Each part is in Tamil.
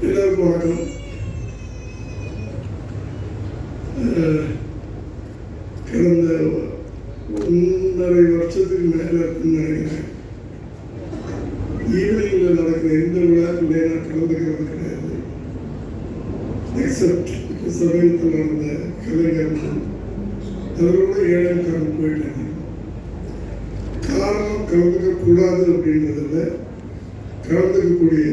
எல்லாருக்கும் வணக்கம். கடந்த 1.5 வருஷத்துக்கு மேலே இருக்குன்னு நினைக்கிறேன். ஈவினிங்கில் நடக்கிற எந்த விழாக்குள்ளே நான் கலந்துக்கிறது கிடையாது. எக்ஸப்ட் இப்போ சமீபத்தில் நடந்த கலைஞர்கள் அதோட 7 போயிட்டாங்க. காரணம் கலந்துக்கக்கூடாது அப்படின்றதில்ல, கலந்துக்கக்கூடிய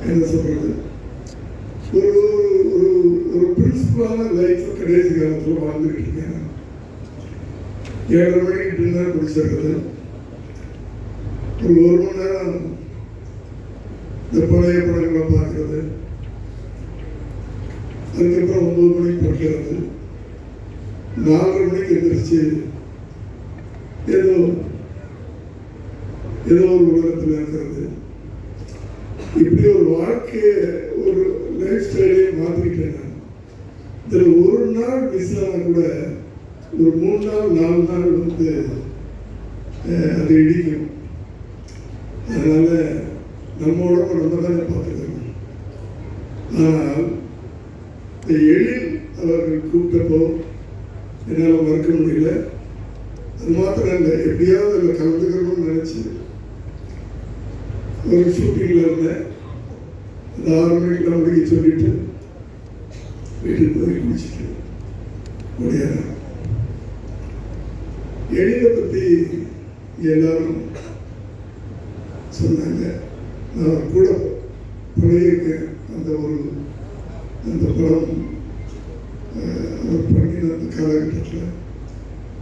என்ன சொல்றது, ஒரு ஒரு ஒரு பிரின்சிபலான லைஃப் கடைசி காலத்தில் வாழ்ந்துக்கிட்டு இருக்கேன். 7:30 மணிக்கு டின்னர் குடிச்சிருக்குது, ஒரு 1 மணி நேரம் இந்த பழைய படங்களை பார்க்கறது, அதுக்கப்புறம் 9 மணிக்கு படிக்கிறது, 4:30 மணிக்கு எந்திரிச்சு ஏதோ ஒரு உலகத்தில் இருக்கிறது. இப்படி ஒரு வாழ்க்கையை, ஒரு லைஃப் ஸ்டைலையே மாற்றிக்கிட்டேன் நான். இதில் ஒரு நாள் மிஸ் ஆனால் கூட ஒரு 3 நாள் 4 நாள் வந்து அது இடிக்கும். அதனால் நம்ம உடம்பு நம்ம தானே பார்த்துக்கணும். ஆனால் இந்த எழில் அவர்கள் கூப்பிட்டப்போ என்னால் மறக்க முடியல. அது மாத்திரம் இல்லை, எப்படியாவது அதில் கலந்துக்கணும்னு நினச்சி ஒரு ஷூட்டிங்கில் இருந்தேன். அந்த 6 மணிக்கெல்லாம் முடிக்க சொல்லிட்டு வீட்டுக்கு போய் குடிச்சிட்டு முடியாது. எழிலை பற்றி எல்லாரும் சொன்னாங்க. நான் கூட பழகியிருக்கேன். அந்த படம் அவர் பண்ணின அந்த காலகட்டத்தில்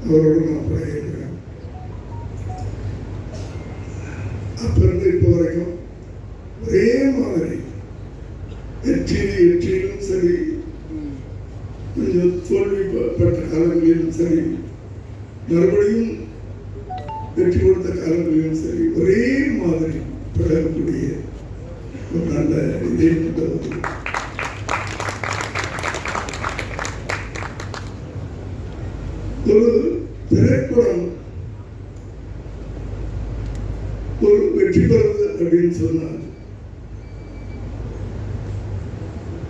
அவரோடு நான் பழகியிருக்கிறேன். அப்போ இருந்து இப்போ வரைக்கும் ஒரே மாதிரி வெற்றியிலும் சரி, கொஞ்சம் தோல்விப்பட்ட காலங்களிலும் சரி, மறுபடியும் வெற்றி கொடுத்த காலங்களிலும் சரி, ஒரே மாதிரி பழகக்கூடிய ஒரு நல்ல இதே ஒரு திரைப்படம் ஒரு வெற்றி பெறுவது அப்படின்னு சொன்னால்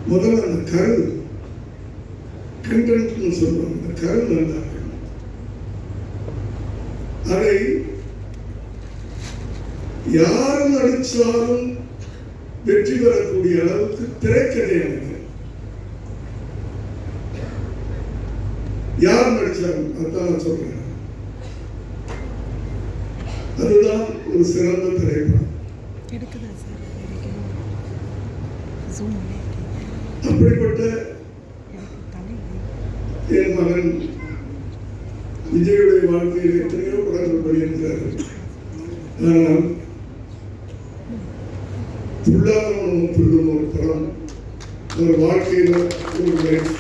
முதல்ல அந்த கரு கண்டென்ட்னு சொல்லுவாங்க. அந்த கரு நல்லா இருக்கணும். அதை யார் நடிச்சாலும் வெற்றி பெறக்கூடிய அளவுக்கு திரைக்கதை அமைக்க, யார் நடிச்சாலும் அதான் நான் சொல்றேன். அதுதான் ஒரு சிறந்த திரைப்படம். அப்படிப்பட்ட என் மகன் விஜயுடைய வாழ்க்கையில் எத்தனையோ படங்கள் பண்ணியிருக்கிறார்கள். ஆனால் துள்ளாதவனும் துள்ளும் ஒரு படம் ஒரு வாழ்க்கையில் ஒரு லைஃப்.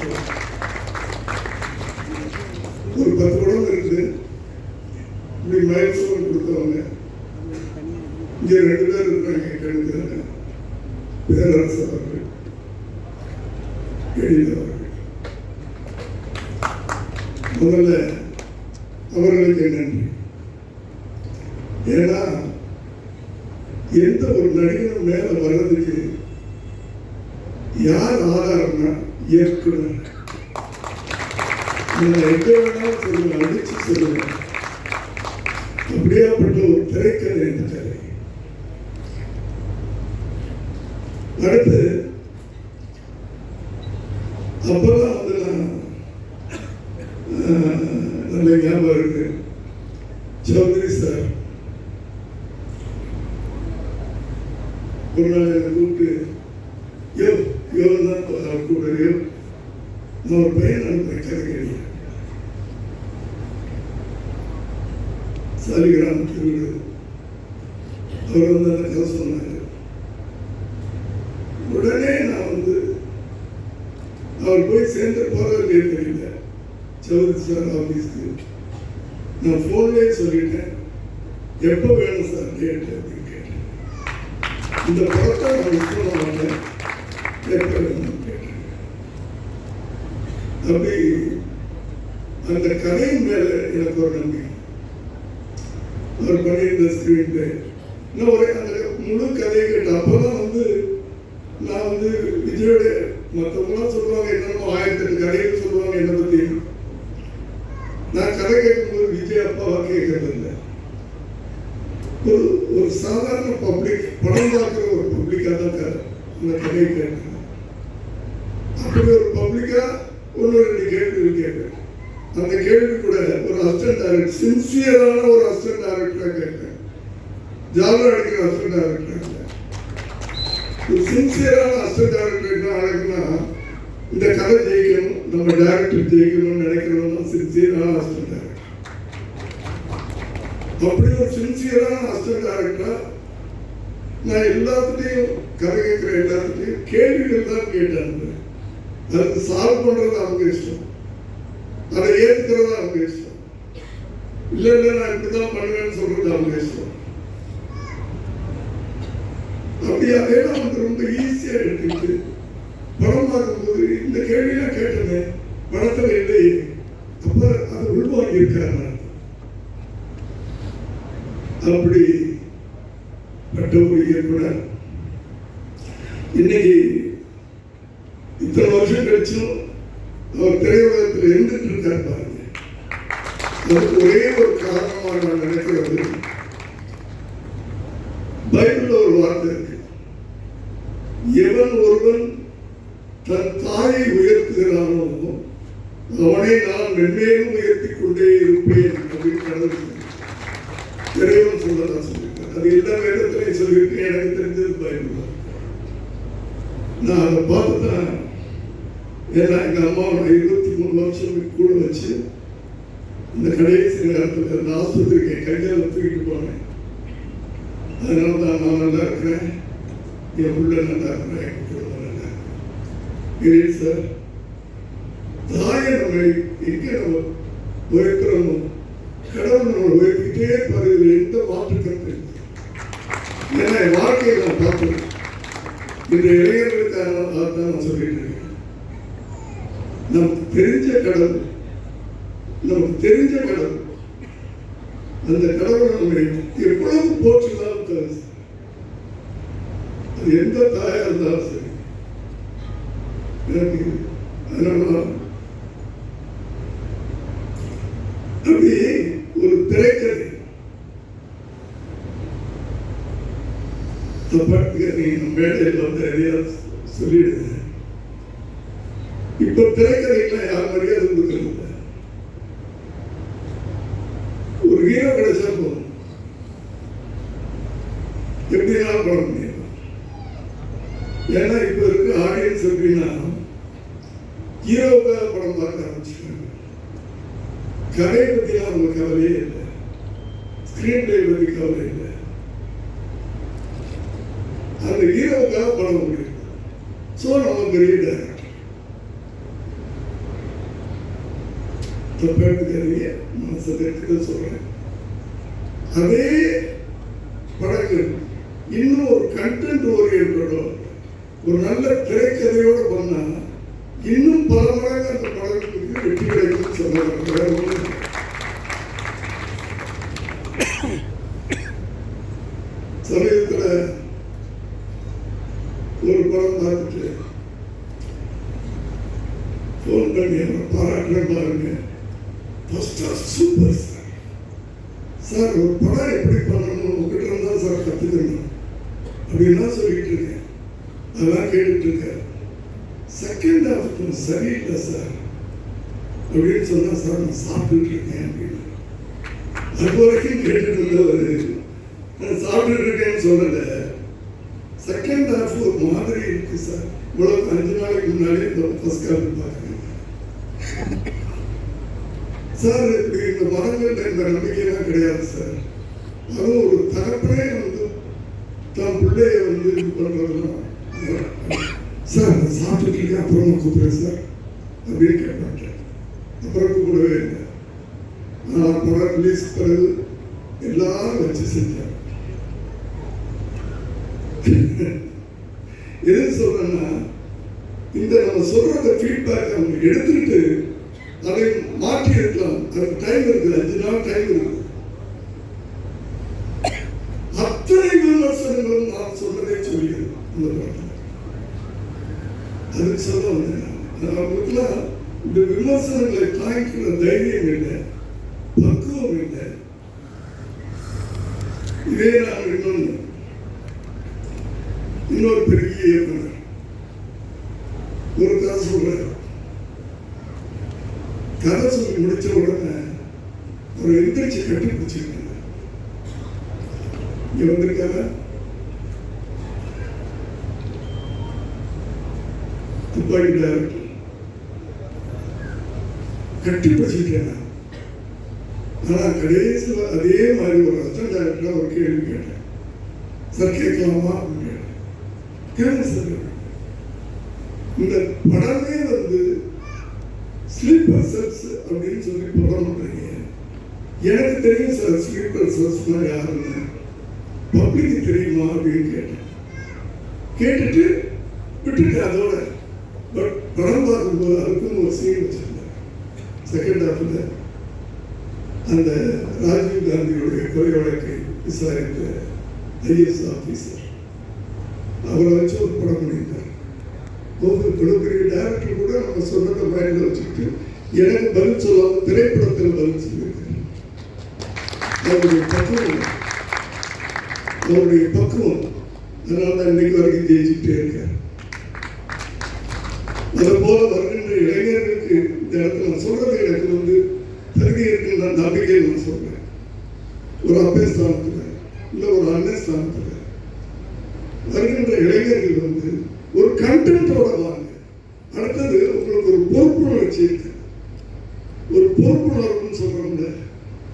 ஒரு 10 படம் இருக்குது. இப்படி மைல்ஸ்டோன் கொடுத்தவங்க இங்கே 2 பேர் இருக்கிறாங்க. கெடுக்கிறாங்க. பேரரசு அவர்கள், எழில் அவர்கள். முதல்ல அவர்களுக்கு நன்றி. ஏன்னா எந்த ஒரு நடிகரும் மேல வர்றதுக்கு யார் ஆதாரம்னா இயக்குனர். எங்க வேணாலும் சொல்லுங்க, அடிச்சு சொல்லுங்க. அப்படியாப்பட்ட ஒரு திரைக்கதை இந்த கதை. அடுத்து அப்பதான் வந்து நான் நல்ல ஞாபகம் இருக்கு. சௌத்ரி சார் ஒரு நாள் என்னை கூப்பிட்டு, தான் கூப்பிடுறியோ, நான் ஒரு பையன் அனுப்புறேன் கதை கேள்வி. சாலிகிராமத்தில் வீடு. அவர் வந்து அந்த கதை சொன்னாங்க. உடனே நான் வந்து அவர் போய் சேர்ந்து போகிறதே தெரியல. சௌத்ரி சார் ஆஃபீஸ்க்கு நான் ஃபோன்லேயே சொல்லிட்டேன், எப்போ வேணும் சார் டேட் அப்படின்னு கேட்டேன். இந்த படத்தை நான் மிஸ் பண்ண மாட்டேன், எப்போ வேணும் கேட்டேன். அப்படி அந்த கதையின் மேலே எனக்கு ஒரு நம்பிக்கை. அவர் பண்ணியிருந்த ஸ்கிரீன் பிளே இன்னும் ஒரு அந்த முழு கதையை கேட்டேன். அப்போதான் நான் விஜயோட மற்றவங்களாம் சொல்லுவாங்க என்னென்னமோ 1008 கதைகள் சொல்லுவாங்க என்னை பற்றி. நான் கதை கேட்கும்போது விஜய் அப்பாவா கேட்கறது இல்லை. ஒரு சாதாரண பப்ளிக் படம் பார்க்குற ஒரு பப்ளிக்காக தான் அந்த கதையை கேட்குறேன். அப்படி ஒரு பப்ளிக்கா 1-2 கேள்விகள் கேட்குறேன். அந்த கேள்வி கூட ஒரு அசிஸ்டன்ட் டைரக்டர், சின்சியரான ஒரு அசிஸ்டன்ட் டைரக்டராக கேட்குறேன். ஜாலரா அடிக்கிற அசிஸ்டன்ட் டைரக்டர் இல்லை, ஒரு சின்சியரான அசிஸ்டன்ட் டைரக்டர் என்ன அழகுனா இந்த கதை ஜெயிக்கணும், நம்ம டைரக்டர் ஜெயிக்கணும்னு நினைக்கிறவங்க தான் சின்சியரான அசிஸ்டன்ட் டைரக்டர். அப்படி ஒரு சின்சியரான அசிஸ்டன்ட் டைரக்டரா நான் எல்லாத்துட்டையும் கதை கேட்குற எல்லாத்துட்டையும் கேள்விகள் தான் கேட்டாங்க. அதுக்கு சால்வ் பண்ணுறது அவங்க இஷ்டம், அதை ஏற்றுக்கிறது அவங்க இஷ்டம். இல்லை நான் இப்படிதான் பண்ணுவேன்னு சொல்றது அவங்க இஷ்டம். அப்படி அதெல்லாம் ரொம்ப ஈஸியா எடுத்துக்கிட்டு படம் பார்க்கும்போது இந்த கேள்வியெல்லாம் கேட்டேனே படத்துல இல்லையே, அப்ப அதை உள்வாங்கி இருக்காரு. அப்படி பட்ட ஒரு இயக்குனர் இன்னைக்கு இத்தனை வருஷம் கழிச்சும் அவர் திரையுலகத்தில் இருந்துட்டு இருக்காரு பாருங்க. அதுக்கு ஒரே ஒரு காரணமாக நான் நினைக்கிறது, பைபிள்ல ஒரு வார்த்தை இருக்கு, எவன் ஒருவன் தன் தாயை உயர்த்துகிறானோ அவனை நான் மென்மேலும் உயர்த்தி கொண்டே இருப்பேன் அப்படின்னு கடவுள் இறைவன் சொல்லதான் சொல்லியிருக்காரு. அது எல்லா வேதத்திலையும் சொல்லியிருக்கேன். எனக்கு தெரிஞ்சது பைபிள். நான் அதை பார்த்துதான், ஏன்னா எங்க அம்மா 23 வருஷம் கூட வச்சு இந்த கடைசி நேரத்தில் அந்த ஆஸ்பத்திரிக்கு கையால் தூக்கிட்டு போனேன். அதனால தான் நான் நல்லா இருக்கிறேன், என் பிள்ளை நல்லா இருக்கிறேன், என் குடும்பம் நல்லா இருக்கிறேன் சார். தாயை நம்ம எங்கே நம்ம உயர்க்கிறோமோ கடவுள் நம்ம உயர்த்திக்கிட்டே இருப்பாரு. எந்த மாற்று கருத்து இல்லை. ஏன்னா என் வாழ்க்கையை நான் பார்க்கிறேன். இந்த இளைஞர்களுக்காக தான் நான் சொல்லிட்டு இருக்கேன். நமக்கு தெரிஞ்ச கடவுள், நமக்கு தெரிஞ்ச கடவுள், அந்த கடவுளை நம்ம எவ்வளவு போற்றுனாலும் சரி, அது எந்த தாயா இருந்தாலும் சரி, எனக்கு அதனால அப்படி ஒரு திரைக்கதை நீங்க மேடையில் எதையாவது சொல்லிடுங்க. இப்ப திரைக்கதைக்கெல்லாம் யார் மரியாதை கொடுக்கறது? ஒரு ஹீரோ கிடைச்சா போதும், எப்படினாலும் படம் பண்ணிடலாம். ஏன்னா இப்ப இருக்க ஆடியன்ஸ் எப்படின்னா ஹீரோவுக்காக படம் பார்க்க ஆரம்பிச்சுட்டாங்க. கதையை பற்றிலாம் அவங்க கவலையே இல்லை, ஸ்கிரீன் பிளே பற்றி கவலை இல்லை, அந்த ஹீரோவுக்காக படம் முடியும். ஸோ நம்ம பெரிய டைரக்டர் தப்பாக மனசு சொல்றேன். அதே படங்கள் இன்னும் ஒரு கண்டென்ட் ஓரியன்டோட ஒரு நல்ல திரைக்கதையோடு பண்ணா இன்னும் பல மடங்கு அந்த படங்களுக்கு வெற்றி கிடைக்கும் சொல்லுவாங்க. சமீபத்தில் ஒரு படம் பார்த்துட்டு ஃபோன் பண்ணி அவரை பாராட்டுறேன் பாருங்க, சூப்பர் சார், சார் ஒரு படம் எப்படி பண்ணணும் உங்ககிட்ட இருந்தா சார் கற்றுக்கணும் அப்படின்னா சொல்லிட்டு இருக்கேன். அதெல்லாம் கேட்டுட்டு இருக்கேன். செகண்ட் ஹாஃப் கொஞ்சம் சரியில்லை சார் அப்படின்னு சொன்னா, சார் நான் சாப்பிட்டுட்டு இருக்கேன் அப்படின்னு. அது வரைக்கும் கேட்டுட்டு இருந்தவர் நான் சாப்பிட்டுட்டு இருக்கேன்னு சொல்லல, செகண்ட் ஹாஃப் ஒரு மாதிரி இருக்கு சார், இவ்வளவு 5 நாளைக்கு முன்னாடி இந்த ஃபர்ஸ்ட் காப்பி பார்க்குறேன் சார். இப்படி இந்த மரங்கள் இந்த நம்பிக்கையெல்லாம் கிடையாது சார். அதுவும் ஒரு தகப்பனே தான் பிள்ளைய இது பண்றதுலாம் சார் நான் சாப்பிட்டுட்டு இருக்கேன் அப்புறம் நான் கூப்பிடுறேன் சார் அப்படின்னு கேட்பாங்க. அப்புறம் கூப்பிடவே இல்லை. நான் படம் ரிலீஸ் பிறகு எல்லாரும் வச்சு செஞ்சேன். எது சொல்றேன்னா, இந்த நம்ம சொல்ற ஃபீட்பேக் அவங்க எடுத்துக்கிட்டு அதை மாற்றி இருக்கலாம். அதுக்கு டைம் இருக்குது, 5 நாள் டைம் இருக்குது. அத்தனை வரும் நான் சொன்னதே சொல்லிடுது அந்த பாட்டில். அதுக்கு சொல்ல வந்தேன். அவங்களுக்குலாம் இந்த விமர்சனங்களை தாங்கிக்கிற தைரியம் இல்லை, பக்குவம் இல்லை. இதே நான் இன்னொரு பெரிய இயக்குனர் ஒரு கதை சொல்றாரு. கதை சொல்லி முடிச்ச உடனே ஒரு எந்திரிச்சு கட்டி பிடிச்சிருக்காங்க. இங்க வந்திருக்காங்க, துப்பாக்கி டைரக்டர் கட்டி பிடிச்சிருக்கேன். ஆனா கடைசியில் அதே மாதிரி ஒரு அசிஸ்டன்ட் டைரக்டர் ஒரு கேள்வி கேட்டேன். சார் கேட்கலாமா அப்படின்னு கேட்டேன். கேளுங்க சார். இந்த படமே வந்து ஸ்லீப்பர் செல்ஸ் அப்படின்னு சொல்லி படம் பண்றீங்க. எனக்கு தெரியும் சார் ஸ்லீப்பர் செல்ஸ்னா யாருன்னு, பப்ளிக்கு தெரியுமா அப்படின்னு கேட்டேன். கேட்டுட்டு விட்டுட்டு அதோட பட் படம் பார்க்கும்போது அதுக்குன்னு ஒரு சீன் வச்சிருந்தேன். செகண்ட் ஹாஃப்ல அந்த ராஜீவ் காந்தியுடைய கொலை வழக்கை விசாரித்த ஐஎஸ் ஆஃபீஸர் அவரை வச்சு ஒரு படம் பண்ணியிருந்தார். இவ்வளோ பெரிய டைரக்டர் கூட நம்ம சொன்னதை மைண்டில் வச்சுக்கிட்டு எனக்கு பதில் சொல்லாம திரைப்படத்தில் பதில் சொல்லியிருக்காரு. அவருடைய பக்குவம் அதனால தான் இன்னைக்கு வரைக்கும் ஜெயிச்சுக்கிட்டே இருக்கார். அதை போல வருகின்ற இளைஞர்களுக்கு இந்த இடத்துல நான் சொல்றது எனக்கு வந்து தகுதி இருக்குன்னு நம்பிக்கை நான் சொல்றேன். ஒரு அப்பே ஸ்தானத்தில் இல்லை ஒரு அண்ணன் ஸ்தானத்தில் வருகின்ற இளைஞர்கள் வந்து ஒரு கண்டென்ட்டோட வாங்க. அடுத்தது உங்களுக்கு ஒரு பொறுப்புணர்ச்சி இருக்கு. ஒரு பொறுப்புணர்வுன்னு சொல்றோம்ல,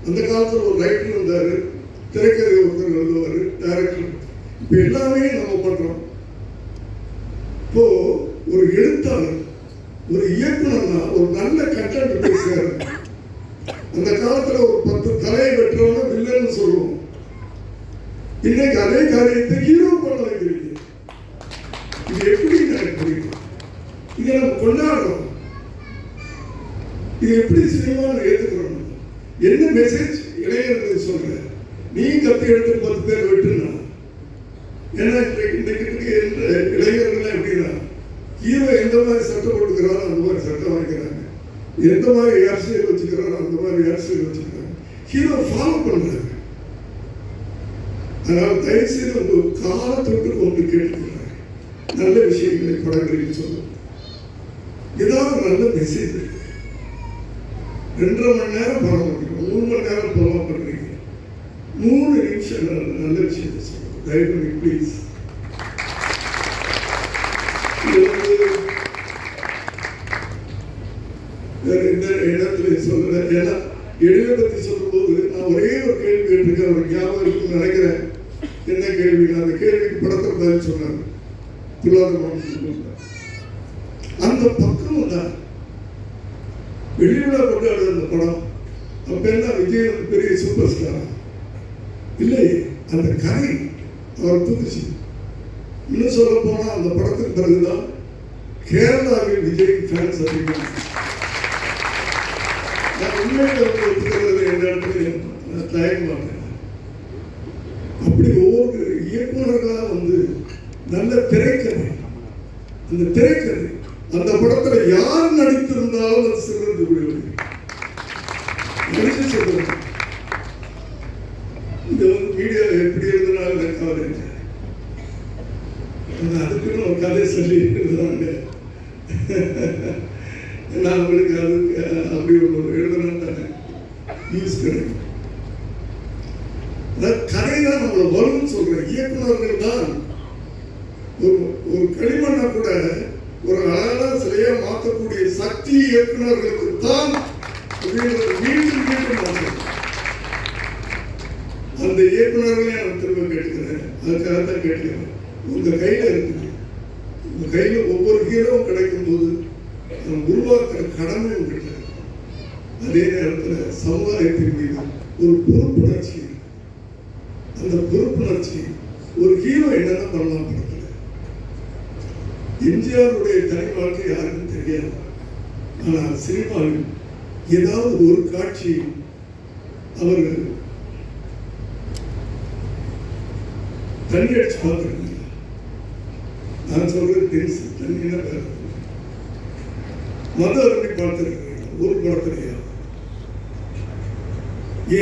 அந்த காலத்தில் ஒரு ரைட்டர் இருந்தாரு, திரைக்கதை ஒருத்தர் எழுதுவார், டைரக்டர். இப்போ எல்லாமே நம்ம பண்றோம். இப்போ ஒரு எழுத்தாளர் ஒரு இயக்குனர்னா ஒரு நல்ல கண்டென்ட் பேசுறாரு. அந்த காலத்துல ஒரு 10 தலையை வெட்டுறவங்க வில்லன்னு சொல்லுவோம். இன்னைக்கு அதே காரியத்தை ஹீரோ பண்ண வைக்கிறீங்க. இது எப்படி எனக்கு புரியும்? இதை நம்ம கொண்டாடுறோம். இது எப்படி சினிமான்னு ஏற்றுக்கிறோம்? என்ன மெசேஜ் இளைஞர்கள் சொல்ற? நீ கத்தி எடுத்து 10 பேர் வெட்டுனா ஏன்னா இன்றைக்கு இளைஞர்கள் எப்படின்னா ஹீரோ எந்த மாதிரி சட்டம் போட்டுக்கிறாரோ அந்த மாதிரி சட்டம் வாங்கிக்கிறாங்க, எந்த மாதிரி ஹேர் ஸ்டைல் வச்சுக்கிறாரோ அந்த மாதிரி ஹேர் ஸ்டைல் வச்சுக்கிறாங்க, ஹீரோ ஃபாலோ பண்றாங்க. அதனால தயவுசெய்து உங்க காலத்தொட்டு கொண்டு கேட்டுக்கிறாங்க. நல்ல விஷயங்களை படங்களில் சொல்லும். ஏதாவது நல்ல மெசேஜ் 2.5 மணி நேரம் படம் பண்ணுறீங்க, 3 மணி நேரம் படம் பண்ணுறீங்க, 3 நிமிஷம் நல்ல விஷயத்தை சொல்லுங்க. தயவு பண்ணி ப்ளீஸ். வேற எந்த இடத்துல சொல்லல. ஏன்னா எழிலை பற்றி சொல்லும் போது நான் ஒரே ஒரு கேள்வி கேட்டிருக்கேன். ஒரு ஞாபகம் இருக்குன்னு நினைக்கிறேன். என்ன கேள்வி? அந்த கேள்விக்கு படத்தை பதில் சொன்னார். அந்த பக்கம் தான் வெளியுள்ள கொண்டாடு அந்த படம். அப்ப என்ன விஜய் பெரிய சூப்பர் ஸ்டார் இல்லை, அந்த கதை அவர் தூக்குச்சு. இன்னும் சொல்ல போனா அந்த படத்துக்கு பிறகுதான் கேரளாவில் விஜய் ஃபேன்ஸ் அதிகம். நான் உண்மையில ஒத்துக்கிறது எந்த இடத்துல நான் தயங்க மாட்டேன். அப்படி ஒவ்வொரு இயக்குநர்களாக வந்து நல்ல திரைக்கதை, அந்த திரைக்கதை அந்த படத்துல யார் நடித்திருந்தாலும் அது சிறந்து விடுவது நடிச்சு சொல்றது. இது வந்து மீடியா எப்படி இருந்தனால எனக்கு கவலை இல்லை. அதுக்குன்னு ஒரு கதை சொல்லி இருந்தாங்க. நான் அவங்களுக்கு அதுக்கு அப்படி ஒரு எழுதுனா தானே நியூஸ் கிடைக்கும். கதை தான் நம்மளை வரும்னு சொல்றேன். இயக்குநர்கள் தான் ஒரு களிமண்ணை கூட ஒரு அழகான சிலையா மாற்றக்கூடிய சக்தி இயக்குநர்களுக்கு தான் மீண்டும் மீண்டும் மாற்றம். அந்த இயக்குநர்களே நான் திரும்ப கேட்டுக்கிறேன். அதுக்காக தான் கேட்டுக்கிறேன். உங்க கையில இருக்குது. உங்க கையில ஒவ்வொரு ஹீரோவும் கிடைக்கும் போது உருவாக்குற கடமை உங்கள்கிட்ட. அதே நேரத்தில் சமுதாயத்தின் மீது ஒரு பொறுப்புணர்ச்சி. அந்த பொறுப்புணர்ச்சி ஒரு ஹீரோ என்னென்ன பண்ணலாம் படத்தில். எம்ஜிஆருடைய தனி வாழ்க்கை யாருக்கும் தெரியாது. ஆனால் சினிமாவில் ஏதாவது ஒரு காட்சி அவர் தண்ணி அடிச்சு பார்த்துருக்கீங்க? நான் சொல்றது தெரிஞ்சு தண்ணினா வேறு. மத அருமை பார்த்துருக்கீங்க ஒரு படத்துலையா?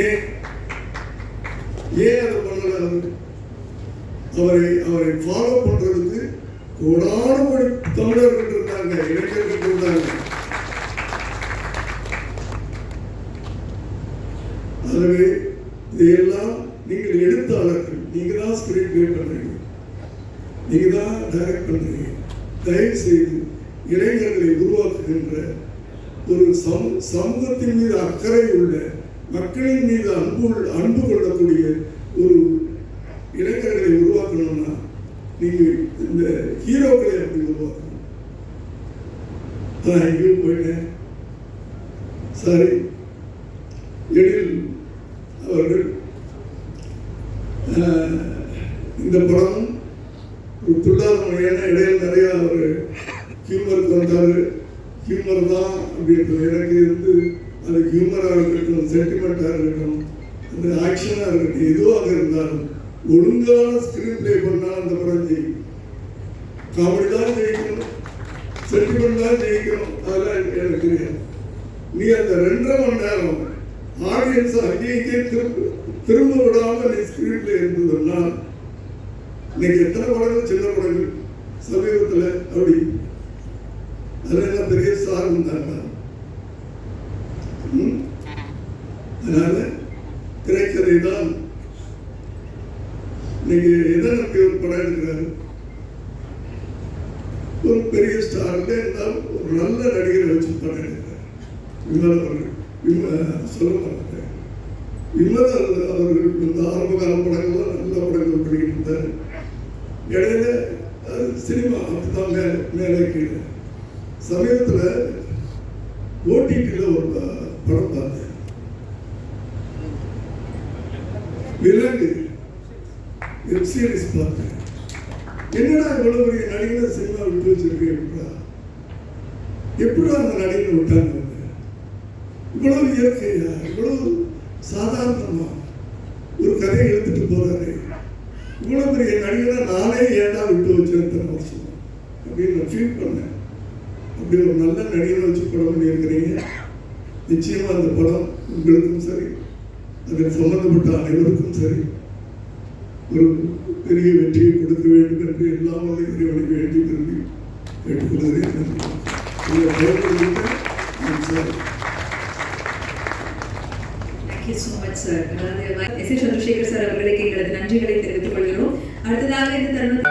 ஏன் அதை பண்ணல? அவரை ஃபாலோ பண்றதுக்கு கோடானபடி தமிழர்கள் இருந்தாங்க, இளைஞர்கள் இருந்தாங்க. ஆகவே இதையெல்லாம் நீங்கள் எழுத்தாளர்கள், நீங்க தான் ஸ்கிரீன் பிளே பண்றீங்க, நீங்க தான் டைரக்ட் பண்றீங்க. தயவு செய்து இளைஞர்களை உருவாக்குகின்ற ஒரு சமூகத்தின் மீது அக்கறை உள்ள, மக்களின் மீது அன்பு கொள்ளக்கூடிய ஒரு இளைஞர்களை உருவாக்கணும்னா நீங்க இந்த ஹீரோக்களை அப்படி உருவாக்கணும். எங்கேயோ போயிட்டேன். சாரி, எழில் அவர்கள் இந்த படம் ஒரு துள்ளாத மொழியான இடையில நிறைய அவர் ஹியூமருக்கு வந்தார். ஹியூமர் தான் அப்படின்றது எனக்கு இருந்து அது ஹியூமராக இருக்கட்டும், சென்டிமெண்ட்டாக இருக்கட்டும், அந்த ஆக்ஷனாக இருக்கட்டும், எதுவாக இருந்தாலும் ஒழுங்கான ஸ்கிரீன் பிளே பண்ணால் அந்த படம் ஜெயிக்கும். காமெடி தான் ஜெயிக்கணும், சென்டிமெண்ட் தான் ஜெயிக்கணும், அதெல்லாம் எனக்கு தெரியாது. நீ அந்த 2.5 மணி நேரம் ஆடியன்ஸ் அங்கேயே திரும்ப விடாமல் நீ ஸ்கிரீன் பிளே இருந்ததுன்னா இன்னைக்கு எத்தனை படங்கள் சின்ன படங்கள் சமீபத்தில் அப்படி அதெல்லாம் பெரிய ஸ்டார் இருந்தாங்க. அதனால திரைக்கதை தான் இன்னைக்கு எதை நம்பி ஒரு படம் எடுக்கிறாரு? ஒரு பெரிய ஸ்டார் இருந்தால் ஒரு நல்ல நடிகரை வச்சு படம் எடுக்கிறார். விமல் அவர்கள் சொல்ல மாட்டேன். விமல் அவர்கள் இந்த ஆரம்ப கால படங்கள்லாம் நல்ல படங்கள் பண்ணிக்கிட்டு இருந்தார். இடையில சினிமா அப்படித்தான் மேலே கீழே. சமயத்தில் ஓடிடியில் ஒரு படம் பார்த்தேன், விலங்கு வெப் சீரிஸ் பார்த்தேன். என்னடா இவ்வளவு பெரிய நடிகை சினிமா விட்டு வச்சிருக்கேன், எப்படா அந்த நடிகை விட்டாங்க? இவ்வளவு இயற்கையா, இவ்வளவு சாதாரணமா ஒரு கதையை எடுத்துட்டு போறாரு. இவ்வளவு பெரிய நடிகரை நானே ஏன்டா விட்டு வச்சிருந்தேன் வருஷம் அப்படின்னு நான் ஃபீல் பண்ணேன். அப்படி ஒரு நல்ல நடிகரை வச்சு படம் பண்ணியிருக்கிறீங்க. நிச்சயமா அந்த படம் உங்களுக்கும் சரி, அதில் சம்பந்தப்பட்ட அனைவருக்கும் சரி ஒரு பெரிய வெற்றியை கொடுக்க வேண்டும் என்று எல்லாம் இறைவனை வேண்டி விரும்பி கேட்டுக்கொள்கிறேன். சந்திரசேகர் சார் அவர்களுக்கு எங்களது நன்றிகளை தெரிவித்துக் கொள்கிறோம். அடுத்ததாக இந்த தருணத்தில்